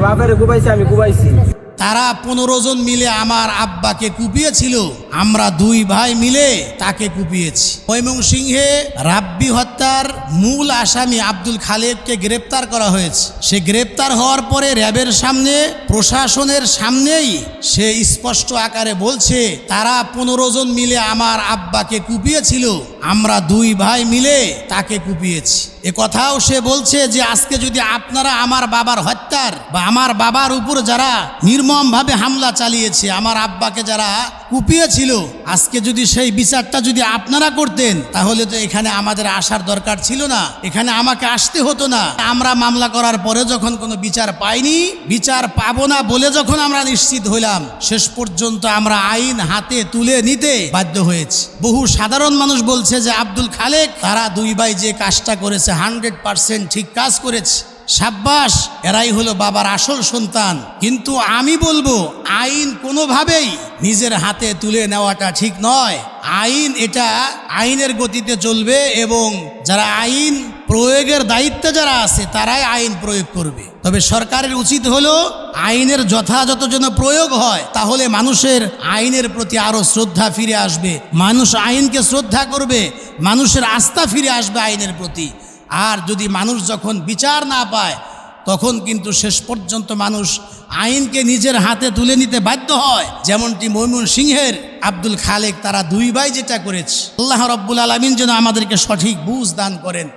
বাপের কুবাইছে, আমি কুবাইছি। তারা 15 জন মিলে আমার আব্বাকে কুপিয়েছিল, আমরা 2 ভাই মিলে তাকে কুপিয়েছি। ময়মনসিংহে রাব্বি হত্যার মূল আসামি আব্দুল খালেককে গ্রেপ্তার করা হয়েছে। সে গ্রেপ্তার হওয়ার পরে র্যাবের সামনে, প্রশাসনের সামনেই সে স্পষ্ট আকারে বলছে তারা 15 জন মিলে আমার আব্বাকে কুপিয়েছিল, আমরা 2 ভাই মিলে তাকে কুপিয়েছি। এ কথাও সে বলছে যে আজকে যদি আপনারা আমার বাবার হত্যার বা আমার বাবার উপর যারা নির্মমভাবে হামলা চালিয়েছে, আমার আব্বাকে যারা কুপিয়েছিল, আজকে যদি সেই বিচারটা যদি আপনারা করতেন তাহলে তো এখানে আমাদের আসার দরকার ছিল না, এখানে আমাকে আসতে হতো না। আমরা মামলা করার পরে যখন কোনো বিচার পাইনি, বিচার পাবো না বলে যখন আমরা নিশ্চিত হইলাম, শেষ পর্যন্ত আমরা আইন হাতে তুলে নিতে বাধ্য হয়েছি। বহু সাধারণ মানুষ বলছে যে আব্দুল খালেক তারা 2 ভাই যে কাজটা করেছে 100% ঠিক কাজ করেছে, সাব্বাস, এরাই হলো বাবার আসল সন্তান। কিন্তু আমি বলবো আইন কোনোভাবেই নিজের হাতে তুলে নেওয়াটা ঠিক নয়। আইন এটা আইনের গতিতে চলবে এবং যারা আইন প্রয়োগের দায়িত্বে যারা আছে তারাই আইন প্রয়োগ করবে। তবে সরকারের উচিত হলো আইনের যথাযথ যেন প্রয়োগ হয়, তাহলে মানুষের আইনের প্রতি আরো শ্রদ্ধা ফিরে আসবে, মানুষ আইনকে শ্রদ্ধা করবে, মানুষের আস্থা ফিরে আসবে আইনের প্রতি। আর যদি মানুষ যখন বিচার না পায় তখন কিন্তু শেষ পর্যন্ত মানুষ আইনকে নিজের হাতে তুলে নিতে বাধ্য হয়, যেমনটি ময়মনসিংহের আব্দুল খালেক তারা 2 ভাই যেটা করেছে। আল্লাহ রাব্বুল আলামিন যেন আমাদেরকে সঠিক বুঝ দান করেন।